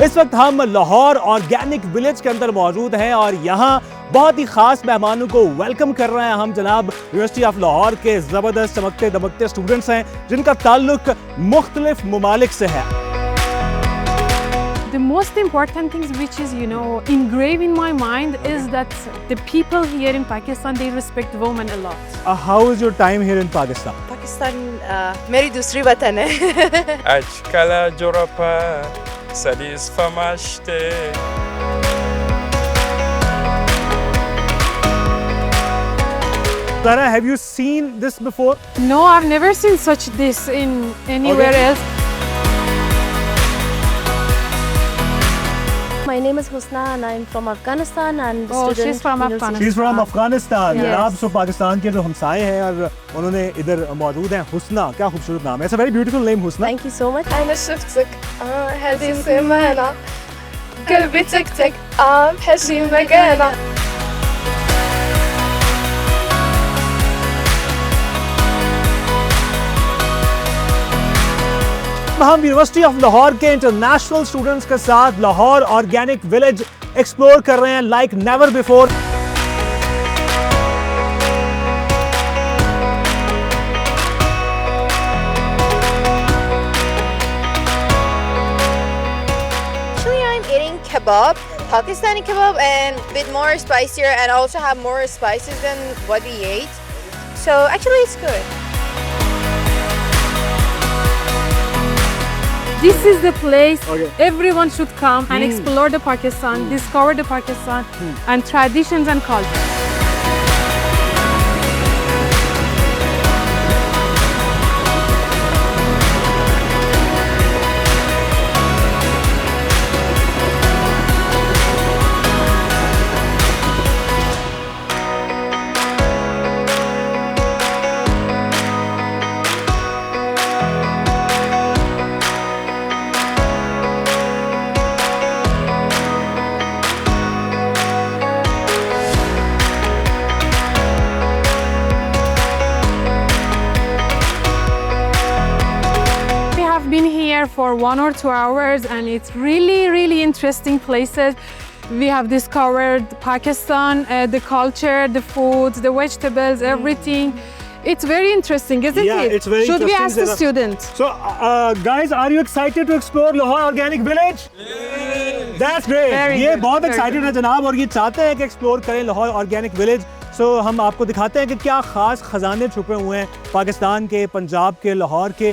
इस वक्त हम लाहौर ऑर्गेनिक विलेज के अंदर मौजूद हैं और यहाँ बहुत ही खास मेहमानों को वेलकम कर रहे हैं हम। जनाब यूनिवर्सिटी ऑफ लाहौर के ज़बरदस्त चमकते दमकते स्टूडेंट्स हैं जिनका ताल्लुक मुख्तलिफ ममालिक से है। The most important things which is, engraved in my mind is that the people here in Pakistan, they respect women a lot. How is your time here in Pakistan? Pakistan मेरी दूसरी वतन है। Achkala jorapa sadis famashte. Zara, have you seen this before? No, I've never seen such this in anywhere else. My name is Husna and I'm from Afghanistan and She's from Afghanistan. She's from Afghanistan. Yes. आप सब पाकिस्तान के जो हमसाए हैं और उन्होंने इधर मौजूद हैं। हुस्ना, क्या खूबसूरत नाम है। It's a very beautiful name, Husna. Thank you so much. أنا شفتك هذه سمانة قلبي تكتك بحشي مكانة. हम यूनिवर्सिटी ऑफ लाहौर के इंटरनेशनल स्टूडेंट्स के साथ लाहौर ऑर्गेनिक विलेज एक्सप्लोर कर रहे हैं like never before. Actually, I'm eating kebab, Pakistani kebab, and a bit more spicier, and also have more spices than what we ate. So actually, it's good. This is the place everyone should come and explore the Pakistan, discover the Pakistan and traditions and culture. Been here for 1 or 2 hours and it's really interesting places. We have discovered Pakistan, the culture, the foods, the vegetables, everything. It's very interesting, isn't Yeah, it? it's very Should we ask interesting, the students? So, guys, are you excited to explore Lahore Organic Village? That's great. Very ये good, बहुत very excited good. है जनाब और ये चाहते हैं कि explore करें लाहौर ऑर्गेनिक विलेज। सो हम आपको दिखाते हैं कि क्या खास खजाने छुपे हुए हैं पाकिस्तान के, पंजाब के, लाहौर के।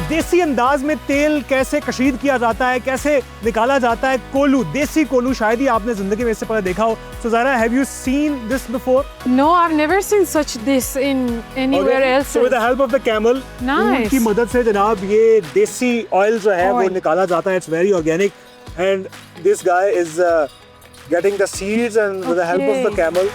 देसी अंदाज में तेल कैसे कशीद किया जाता है, कैसे निकाला जाता है। कोलू, देसी कोलू, शायद ही आपने जिंदगी में इससे पहले देखा हो। So Zara, have you seen this before? No, I've never seen such this in anywhere else. So with the help of the camel, Nice. ऊंट की मदद से जनाब ये देसी ऑयल जो है वो Oil. निकाला जाता है। It's very organic and this guy is getting the seeds and with the help of the Okay. camel.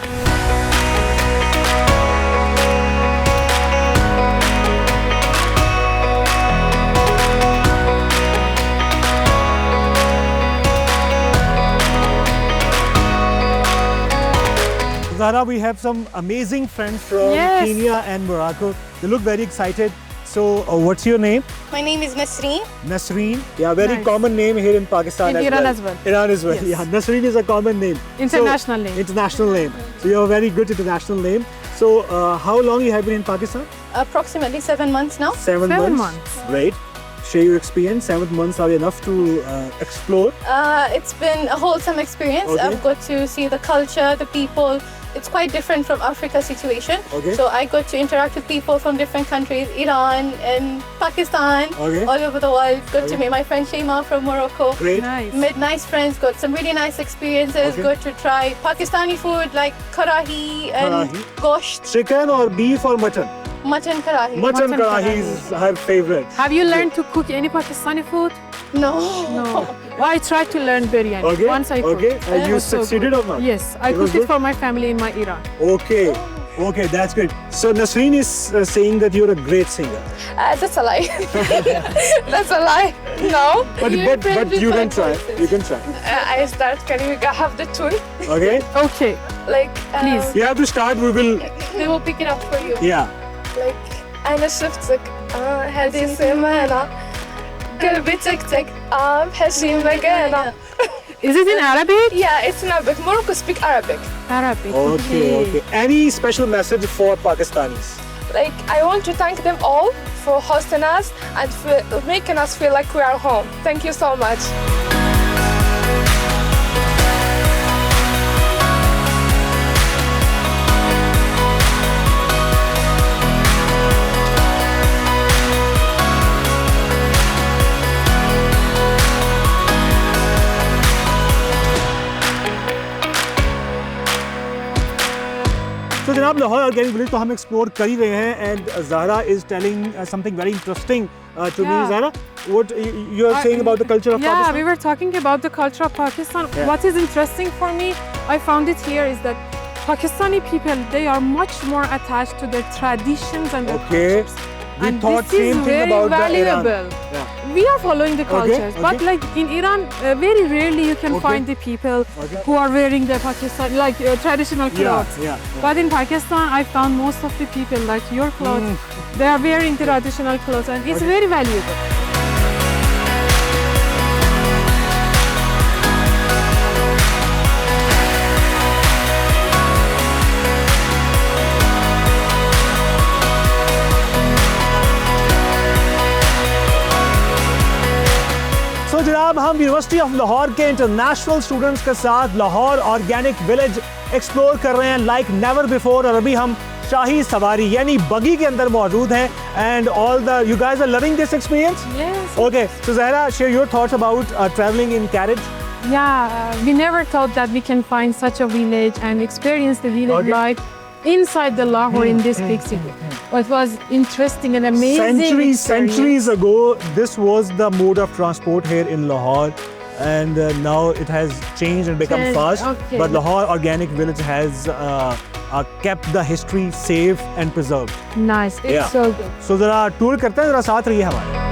Zara, we have some amazing friends from Yes. Kenya and Morocco. They look very excited. So, what's your name? My name is Nasreen. Nasreen. Yeah, very Nice. common name here in Pakistan In Iran as well. Iran as well. Yes. Yeah, Nasreen is a common name. International name. International name. So you have a very good international name. So how long you have been in Pakistan? Approximately 7 months now. 7 7 months. Great. Share your experience. 7 months are enough to explore. It's been a wholesome experience. Okay. I've got to see the culture, the people. It's quite different from Africa's situation. Okay. So I got to interact with people from different countries, Iran and Pakistan, Okay. all over the world. Got to meet my friend Shema from Morocco. Great. Nice. Met nice friends, got some really nice experiences. Okay. Got to try Pakistani food like karahi and Karahi. gosht, Chicken or beef or mutton? mutton karahi. Mutton Mutton karahi karahi. is her favorite. Have you learned to cook any Pakistani food? No. No. I tried to learn biryani. Okay. Once I cooked. Okay. And It you was so succeeded good. or not? Yes, I It was cooked it good? for my family in my Iran. Okay. Okay, that's great. So Nasreen is saying that you're a great singer. That's a lie. That's a lie. No. But you can try. You can try. I start carrying. I have the tool. Okay. Okay, Like, please. You have to start. We will. They will pick it up for you. Yeah. Like, أنا شفتك هذه السمانة قلبي تك بحشي مكانة. Is it in Arabic? Yeah, it's in Arabic. Morocco speak Arabic. Arabic. Okay. Any special message for Pakistanis? Like, I want to thank them all for hosting us and for making us feel like we are home. Thank you so much. तो जनाब Lahore organic village तो हम explore कर ही रहे हैं and Zahra is telling something very interesting to me Yeah. Zahra what you are saying about the culture of Yeah, Pakistan? we were talking about the culture of Pakistan. Yeah. What is interesting for me, I found it here, is that Pakistani people, they are much more attached to their traditions and their Okay. cultures. We And thought this is same thing very about the valuable. Iran. Yeah. We are following the cultures, but okay. like in Iran, very rarely you can Okay. find the people Okay. who are wearing the Pakistan traditional clothes. Yeah. But in Pakistan, I found most of the people like your clothes, they are wearing traditional clothes, and it's very valuable. तो जनाब हम university of Lahore के international students के साथ Lahore organic village explore कर रहे हैं like never before और अभी हम शाही सवारी यानी बगी के अंदर मौजूद हैं and all the you guys are loving this experience Yes. Okay so Zahra share your thoughts about travelling in carriage Yeah, we never thought that we can find such a village and experience the village Okay. life inside the Lahore in this big city. It was interesting and amazing. experience. centuries ago this was the mode of transport here in Lahore and now it has changed and become Changed, fast okay. but Lahore Organic Village has kept the history safe and preserved. Nice. It's Yeah. so good. So जरा tour करते हैं जरा साथ रहिए हमारे.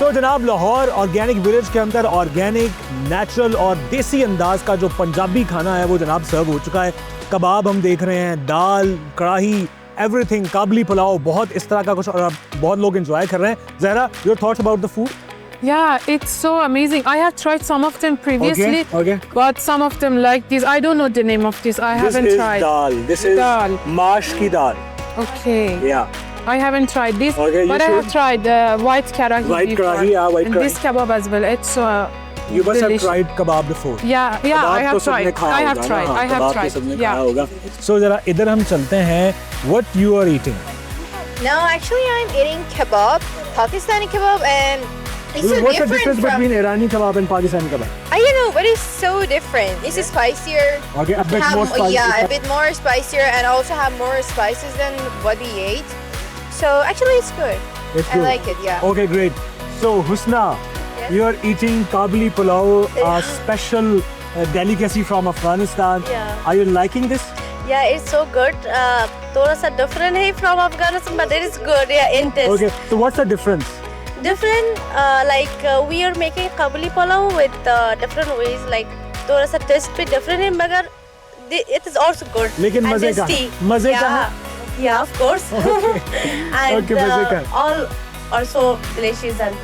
तो जनाब Lahore organic village के अंदर ऑर्गेनिक नेचुरल और देसी अंदाज का जो पंजाबी खाना है वो जनाब सर्व हो चुका है. कबाब हम देख रहे हैं, दाल, कढ़ाई, एवरीथिंग, काबली पुलाव, बहुत इस तरह का कुछ और बहुत लोग एंजॉय कर रहे हैं. Zahra, your thoughts about the food? Yeah, it's so amazing. I have tried some of them previously, Okay. but some of them like this. I don't know the name of this. I haven't tried. Dal. This is Dal. माश की दाल. Okay. Yeah. I haven't tried this, Okay, you but I have should. tried white karahi White before. karahi, yeah, white and karahi. this kebab as well. It's You must have delicious. tried kebab before. Yeah, I kebab have तो सबने tried. खाया I have होगा ना? tried. हाँ, I have कबाब तो tried. सबने Yeah. खाया होगा. So जरा इधर हम चलते हैं. What you are eating? No, actually, I'm eating kebab, Pakistani kebab, and it's so What's the different difference from. between Irani kebab and Pakistani kebab? I don't know, but it's so different. This is spicier. Okay, a bit Have- more spicy. Yeah, a bit more spicier, and also have more spices than what we ate. So actually, it's good. It's I good. like it. Yeah. Okay, great. So Husna, Yes. you are eating kabuli pulao, a special delicacy from Afghanistan. Yeah. Are you liking this? Yeah, it's so good. थोड़ा सा different है from Afghanistan, but it is good. Yeah, in taste. Okay, so what's the difference? Different, we are making kabuli pulao with different ways. Like थोड़ा सा taste भी different है, मगर it is also good. लेकिन and मजे का tasty. मजे का Yeah, of course. and Okay, मजे का. all also delicious and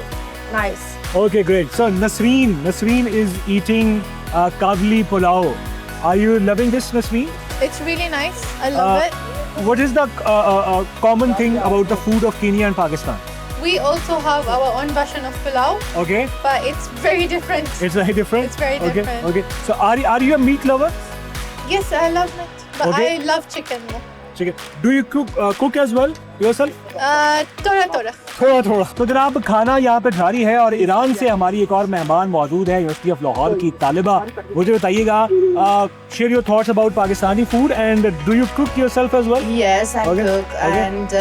nice. Okay, great. So Nasreen is eating kabuli pulao. Are you loving this, Nasreen? It's really nice. I love it. What is the common thing about the food of Kenya and Pakistan? we also have our own version of pilau, Okay. but it's very different. It's very different. It's very Okay. different. Okay. So are you a meat lover? Yes, I love it, but Okay. I love chicken more. Chicken. Do you cook as well yourself? Tora. थोड़ा थोड़ा। तो जनाब खाना यहाँ पे जारी है और ईरान से हमारी एक और मेहमान मौजूद है यूनिवर्सिटी ऑफ लाहौर की तालिबा। मुझे बताइएगा share your thoughts about Pakistani food and do you cook yourself as well? Yes, I Okay, cook, okay. and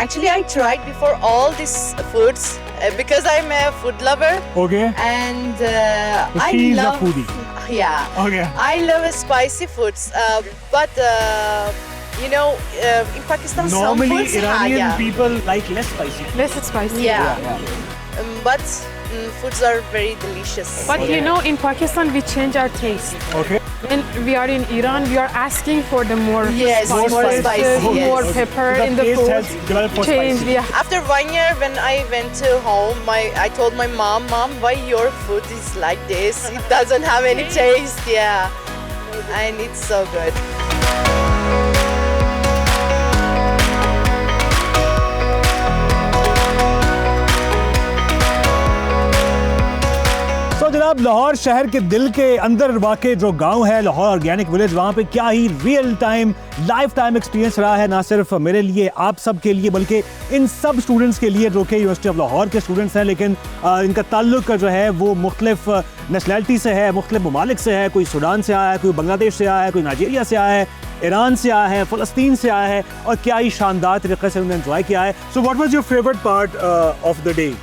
actually I tried before all these foods because I'm a food lover, okay. and I She is a love foodie. Yeah, Okay. I love spicy foods, but you know, in Pakistan some Normally foods, Iranian yeah, people like less spicy. Less spicy. yeah, but foods are very delicious. But you know, in Pakistan, we change our taste. Okay. When we are in Iran, we are asking for the more Yes, spices, more spicy, yes. more pepper The in the taste food. has developed for Change, spicy. yeah. After 1 year, when I went to home, I told my mom, why your food is like this? It doesn't have any taste, yeah, and it's so good. तो जनाब लाहौर शहर के दिल के अंदर वाक़ जो गांव है लाहौर ऑर्गेनिक विलेज, वहाँ पे क्या ही real time life time experience रहा है, ना सिर्फ मेरे लिए आप सब के लिए बल्कि इन सब स्टूडेंट्स के लिए जो कि यूनिवर्सिटी ऑफ लाहौर के स्टूडेंट्स हैं, लेकिन इनका ताल्लुक जो है वो मुख्तलिफ नेशनैलिटी से है, मुख्तलिफ ममालिक से है। कोई सूडान से आया है, कोई बांग्लादेश से आया है, कोई नाइजीरिया से आया है, ईरान से आया है, फ़लस्तीन से आया है और क्या ही शानदार तरीके से उन्होंने एंजॉय किया है। So what was your favourite part of the day?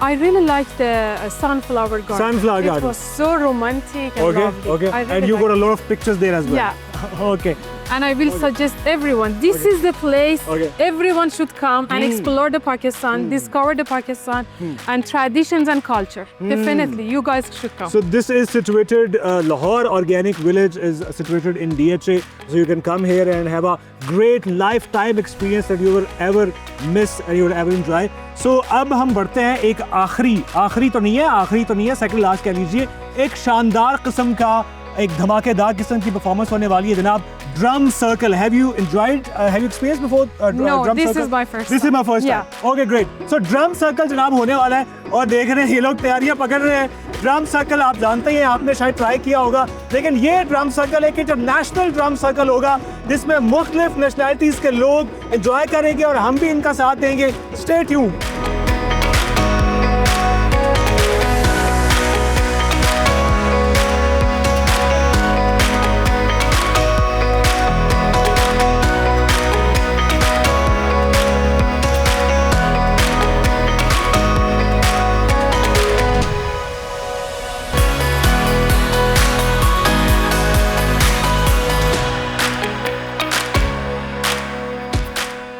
I really liked the sunflower garden. Sunflower garden. It was so romantic and lovely. Okay. I really And you got a liked lot of pictures there as well. Yeah. Okay. And I will suggest everyone, this is the place Okay. everyone should come and explore the Pakistan, discover the Pakistan and traditions and culture. Definitely, you guys should come. So this is situated, Lahore Organic Village is situated in DHA. So you can come here and have a great lifetime experience that you will ever miss and you will ever enjoy. So अब हम बढ़ते हैं एक आखिरी तो नहीं है, second last कह लीजिए, एक शानदार किस्म का एक धमाकेदार किस्म की परफॉर्मेंस होने वाली है जनाब। Drum circle. Have you experienced before No, drum this circle? is my first This is time. my first Yeah. time. Okay, great. So drum circle जनाब होने वाला है और देख रहे हैं ये लोग तैयारियां पकड़ रहे हैं। ड्रम सर्कल आप जानते हैं, आपने शायद ट्राई किया होगा, लेकिन ये ड्रम सर्कल एक इंटरनेशनल ड्रम सर्कल होगा जिसमें मुख्तलिफ नेशनैलिटीज के लोग एंजॉय करेंगे और हम भी इनका साथ देंगे। Stay tuned.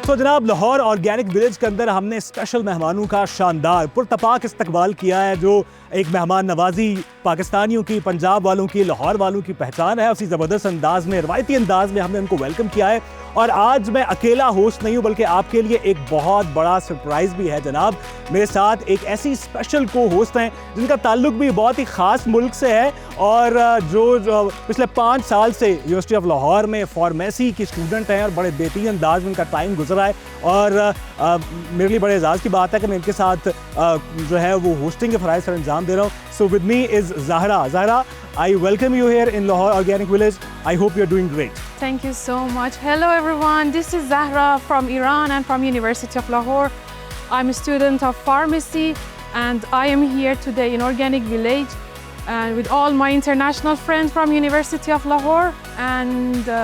तो जनाब लाहौर ऑर्गेनिक विलेज के अंदर हमने स्पेशल मेहमानों का शानदार पुरतपाक इस्तकबाल किया है, जो एक मेहमान नवाजी पाकिस्तानियों की, पंजाब वालों की, लाहौर वालों की पहचान है। उसी ज़बरदस्त अंदाज में, रवायती अंदाज में हमने उनको वेलकम किया है। और आज मैं अकेला होस्ट नहीं हूँ बल्कि आपके लिए एक बहुत बड़ा सरप्राइज़ भी है जनाब। मेरे साथ एक ऐसी स्पेशल को होस्ट हैं जिनका ताल्लुक भी बहुत ही ख़ास मुल्क से है और जो पिछले 5 साल से यूनिवर्सिटी ऑफ लाहौर में फार्मेसी की स्टूडेंट हैं और बड़े बेहतरीन अंदाज में उनका टाइम गुजरा है। और मेरे लिए बड़े एजाज़ की बात है कि मैं इनके साथ जो है वो होस्टिंग के फ़राइज़ का अंजाम दे रहा हूँ। So with me is Zahra. I welcome you here in Lahore Organic Village. I hope you're doing great. Thank you so much. Hello everyone, this is Zahra from Iran and from University of Lahore. I'm a student of pharmacy and I am here today in Organic Village with all my international friends from University of Lahore and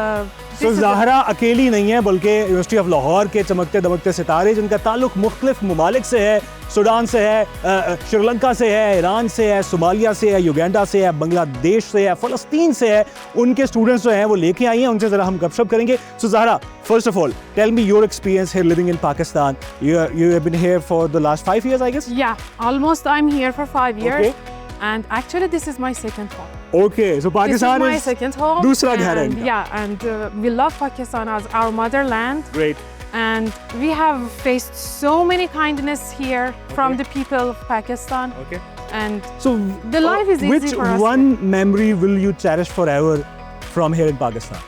So Zahra अकेली नहीं है बल्कि university of Lahore के चमकते दमकते सितारे जिनका ताल्लुक मुख्तलिफ ममालिक से है, सूडान से है, श्रीलंका से है, ईरान से है, सोमालिया से है, युगांडा से है, बांग्लादेश से है, फ़लस्तीन से है, उनके स्टूडेंट्स जो हैं वो लेके आई हैं, उनसे ज़रा हम गपशप करेंगे। So Zahra, first of all tell me your experience here living in Pakistan. You have been here for the last 5 years, I guess? Yeah, almost I'm here for 5 years. Okay. And actually this is my second home. Okay, so Pakistan this is my is second home. दूसरा घर है and इनका। yeah, and we love Pakistan as our motherland. Great. And we have faced so many kindness here from the people of Pakistan. Okay. And So the life is easy which for us. one memory will you cherish forever from here in Pakistan?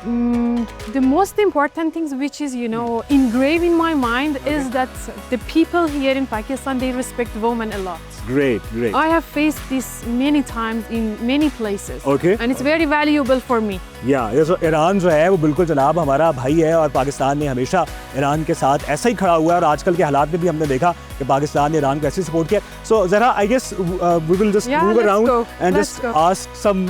the most important things which is, engraved in my mind is that the people here in Pakistan, they respect women a lot. Great, great. I have faced this many times in many places. Okay. And it's very valuable for me. ये so Iran जो है वो बिल्कुल जनाब हमारा भाई है और पाकिस्तान ने हमेशा ईरान के साथ ऐसा ही खड़ा हुआ है और आजकल के हालात में भी हमने देखा कि पाकिस्तान ने ईरान को ऐसे सपोर्ट किया. सो ज़रा I guess we will just move around and just ask some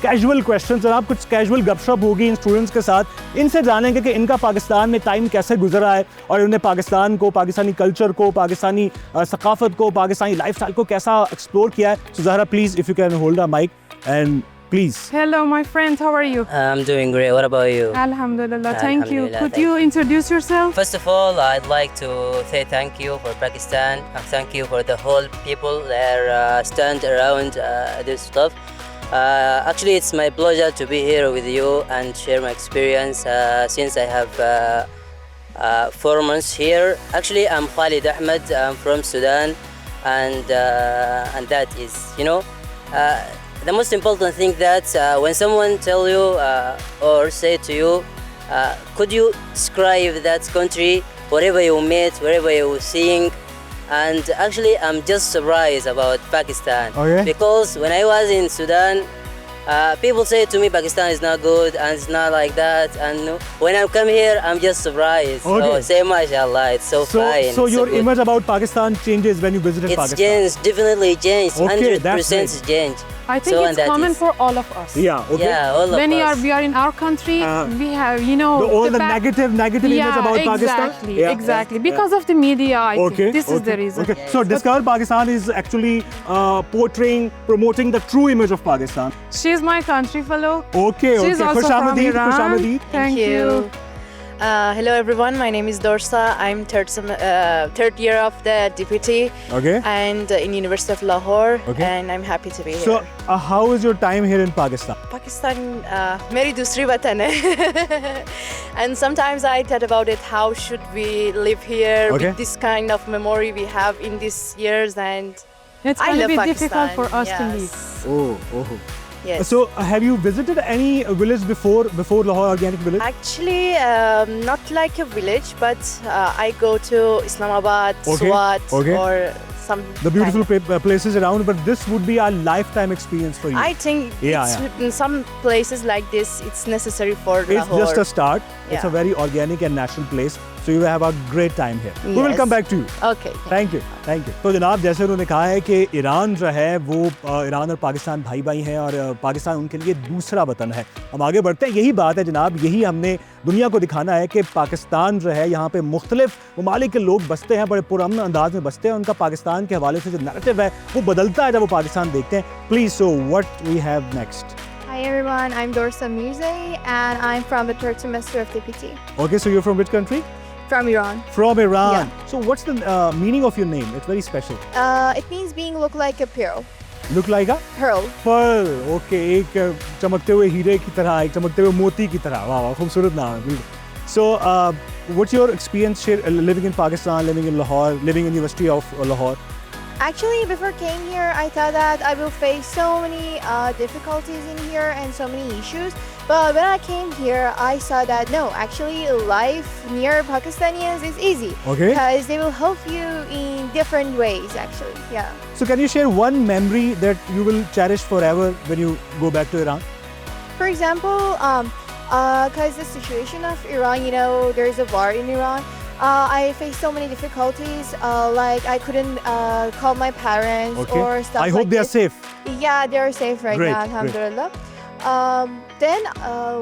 casual questions. जनाब कुछ कैजुअल गपशप होगी इन स्टूडेंट्स के साथ, इनसे जानेंगे कि इनका पाकिस्तान में टाइम कैसे गुजरा है और उन्हें पाकिस्तान को, पाकिस्तानी कल्चर को, पाकिस्तानी सकाफत को, पाकिस्तानी लाइफस्टाइल को कैसा एक्सप्लोर किया है. सो ज़रा please if you can hold a mic and please. Hello, my friend. How are you? I'm doing great. What about you? Alhamdulillah. Thank you. Alhamdulillah, Could thank you introduce yourself? First of all, I'd like to say thank you for Pakistan. Thank you for the whole people that stand around this stuff. Actually, it's my pleasure to be here with you and share my experience since I have 4 months here. Actually, I'm Khalid Ahmed. I'm from Sudan, and that is, the most important thing that when someone tell you or say to you, could you describe that country, wherever you met, wherever you seeing, and actually I'm just surprised about Pakistan. Okay. Because when I was in Sudan, people say to me Pakistan is not good and it's not like that, and when I come here I'm just surprised. Okay. So say mashallah, it's so fine. So it's your so good. image about Pakistan changes when you visited It's Pakistan. changed, definitely changed, Okay, that's 100% great. changed. I think So, and it's that common is- for all of us. Yeah, okay. Yeah, all When of us. we are in our country, we have, All the back- negative image about Pakistan. Exactly, Yeah. exactly. Because of the media, I Okay. think. This is the reason. Okay. So Discover Pakistan is actually promoting the true image of Pakistan. She's my country fellow. Okay, She's okay. also from Khushamadid, Iran. Khushamadid. Thank you. Hello everyone, my name is Dorsa. I'm third year of the DPT Okay. and in University of Lahore, Okay. and I'm happy to be So here. how is your time here in Pakistan? Pakistan, मेरी दूसरी वतन है. And sometimes I thought about it, how should we live here Okay. with this kind of memory we have in these years, and It's I going to love be Pakistan. difficult for us to Yes. leave. Oh. Yes. So have you visited any village before Lahore Organic Village? Actually, not like a village, but I go to Islamabad, Okay, Swat, okay. or some The beautiful places around, but this would be a lifetime experience for you. I think in some places like this, it's necessary for It's Lahore. just a start. It's Yeah. a very organic and natural place. So you will have a great time here. We will Yes. come back to you. Okay. Thank you. तो जनाब जैसे उन्होंने कहा है कि Iran जो है वो ईरान और पाकिस्तान भाई भाई हैं और पाकिस्तान उनके लिए दूसरा वतन है. हम आगे बढ़ते हैं. यही बात है जनाब, यही हमने दुनिया को दिखाना है कि पाकिस्तान जो है यहाँ पे मुख्तलिफ ममालिक के लोग बसते हैं, बड़े पुरअमन अंदाज में बसते हैं. उनका पाकिस्तान के हवाले से जो नैरेटिव है वो बदलता है जब वो पाकिस्तान देखते हैं. Please, so what we have next. Hi everyone, I'm Dorsa Mirza and I'm from the third semester of DPT. Okay, so you're from which country? From Iran. From Iran. Yeah. So what's the meaning of your name? It's very special. It means being look like a pearl. Look like a Pearl. pearl. Okay, एक चमकते हुए हीरे की तरह, एक चमकते हुए मोती की तरह. वाह वाह, खूबसूरत नाम है. बिल्कुल. So, what's your experience here living in Pakistan, living in Lahore, living in University of Lahore? Actually, before I came here, I thought that I will face so many difficulties in here and so many issues. But when I came here, I saw that no, actually life near Pakistanis is easy. Okay. Because they will help you in different ways actually. Yeah. So, can you share one memory that you will cherish forever when you go back to Iran? For example, because the situation of Iran, there is a war in Iran. I faced so many difficulties, like I couldn't call my parents Okay. or stuff I like hope they are this. safe. Yeah, they are safe right Great, now, great. alhamdulillah. Then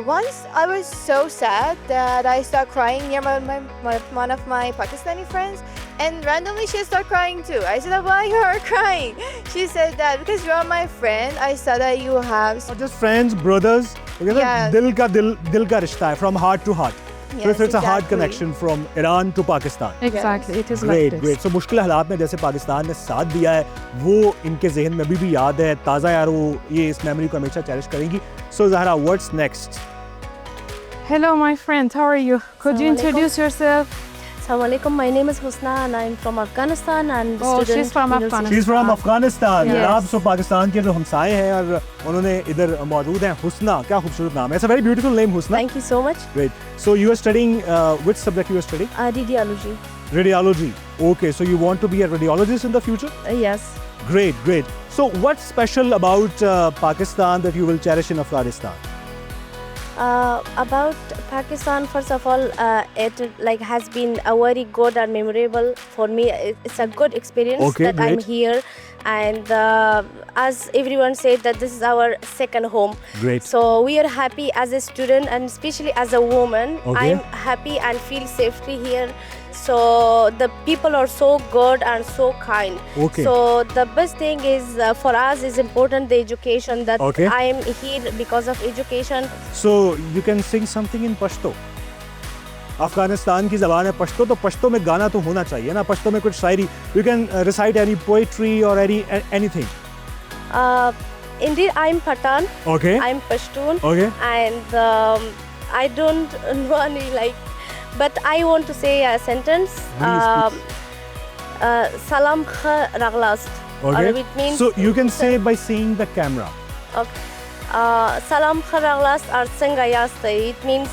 once I was so sad that I started crying near one of my Pakistani friends, and randomly she started crying too. I said, why you are crying? She said that because you are my friend, I saw that you have. Not just friends, brothers. Okay, Yeah. दिल का रिश्ता है, from heart to heart. So Yes, it's a hard exactly. connection from Iran to Pakistan. Exactly, it is like Great, this. great. So मुश्किल हालात में जैसे पाकिस्तान ने साथ दिया है, वो इनके जहन में अभी भी याद है, ताज़ा यार, वो ये इस मेमोरी को हमेशा चेरिश करेंगी. So Zahra, what's next? Hello, my friend. How are you? Could you Assalamu alaikum. introduce yourself? Assalamualaikum. My name is Husna and I'm from Afghanistan and Oh, student she's from in University. Afghanistan. She's from Afghanistan. Yes. आप सब पाकिस्तान के जो हमसाए हैं और उन्होंने इधर मौजूद हैं. हुस्ना, क्या खूबसूरत नाम है. It's a very beautiful name, Husna. Thank you so much. Great. So you are studying which subject you are studying? Radiology. Radiology. Okay, so you want to be a radiologist in the future? Yes. Great, great. So what's special about Pakistan that you will cherish in Afghanistan? About Pakistan, first of all, it like has been a very good and memorable for me. It's a good experience Okay, that I'm great. here, and as everyone said, that this is our second home. Great. So we are happy as a student and especially as a woman. Okay. I'm happy and feel safety here. So the people are so good and so kind. Okay. So the best thing is for us is important the education that Okay. I am here because of education. So you can sing something in Pashto. Afghanistan की ज़बान है पश्तो, तो पश्तो में गाना तो होना चाहिए ना. पश्तो में कुछ शायरी. You can recite any poetry or anything. Indeed, I'm Pathan. Okay. I'm Pashtun. Okay. And I don't know any but I want to say a sentence. Salam kha raglast. Okay. It means. So you can say by seeing the camera. Okay. Salam kha raglast or singayast. It means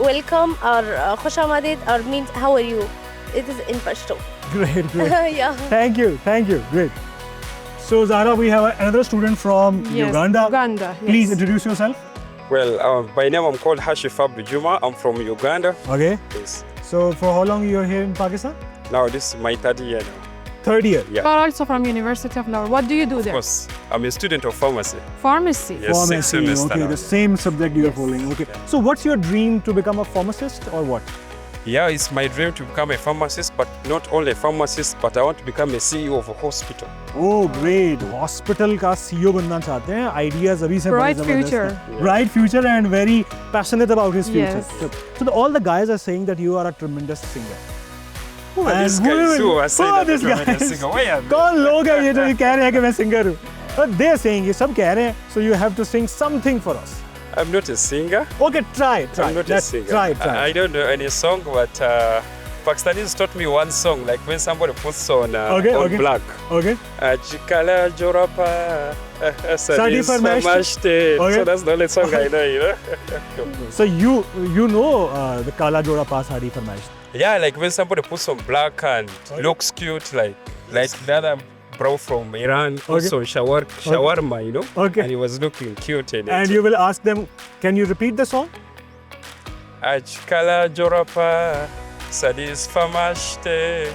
welcome or khushamadid or means how are you. It is in Pashto. Great, great. Yeah. Thank you, great. So Zara, we have another student from Yes, Uganda. Uganda, yes. Please introduce yourself. Well, by name I'm called Hashif Abdu Juma. I'm from Uganda. Okay. Yes. So for how long you are here in Pakistan? Now this is my third year now. Third year. Yeah. You are also from University of Lahore. What do you do Of there? course, I'm a student of pharmacy. Pharmacy. Yes, sixth Pharmacy. semester Okay, now. the same subject you are following. Okay. So what's your dream to become a pharmacist or what? Yeah, it's my dream to become a pharmacist, but not only a pharmacist, but I want to become a CEO of a hospital. Oh, great. Hospital का CEO बनना चाहते हैं. Ideas अभी से बड़े Bright ज़बरदस्त future. हैं. Bright future and very passionate about his future. Yes. So all the guys are saying that you are a tremendous singer. Who are these guys who are saying that I'm a singer? Why am I? कौन लोग हैं ये जो ये कह रहे हैं कि मैं सिंगर हूँ? But they are saying ये सब कह रहे हैं. So you have to sing something for us. I'm not a singer. Okay, try. I'm not a Let's singer. try. I don't know any song, but Pakistanis taught me one song, like when somebody puts on Okay. black. Okay. Chikala Jorapa. Sadi Farmashte. Okay. So that's the only song I know, you know. So you know the Kala Jora Pa Sadi Farmaish. Yeah, like when somebody puts on black and looks cute, like the other bro from Iran, also shawarma, you know. Okay. And he was looking cute in it. And you will ask them, can you repeat the song? Chikala Jorapa. Sadis Famashte.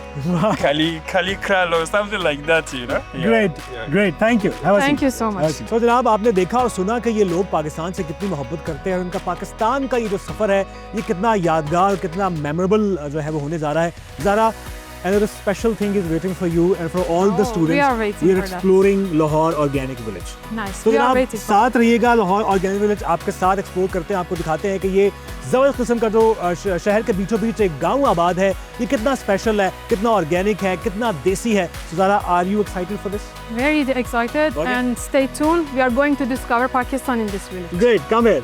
Kali Kralo, something like that, you know. Great, great. Thank you. Have a Thank seat. you so much. तो जनाब आपने देखा और सुना कि ये लोग पाकिस्तान से कितनी मोहब्बत करते हैं और उनका पाकिस्तान का ये जो सफ़र है ये कितना यादगार कितना मेमोरेबल जो है वो होने जा रहा है. ज़रा another special thing is waiting for you and for all the Oh, students. we are waiting We are for that. exploring Lahore Organic Village. Nice. तो We are जनाब waiting for साथ रहिएगा. लाहौर ऑर्गेनिक विलेज आपके साथ explore करते हैं. आपको दिखाते हैं कि ये ज़बरदस्त किस्म का जो शहर के बीचों बीच एक गांव आबाद है ये कितना स्पेशल है, कितना ऑर्गेनिक है, कितना देसी है. So Zara, are you excited for this? Very excited Okay. and stay tuned. We are going to discover Pakistan in this village. Great, come here.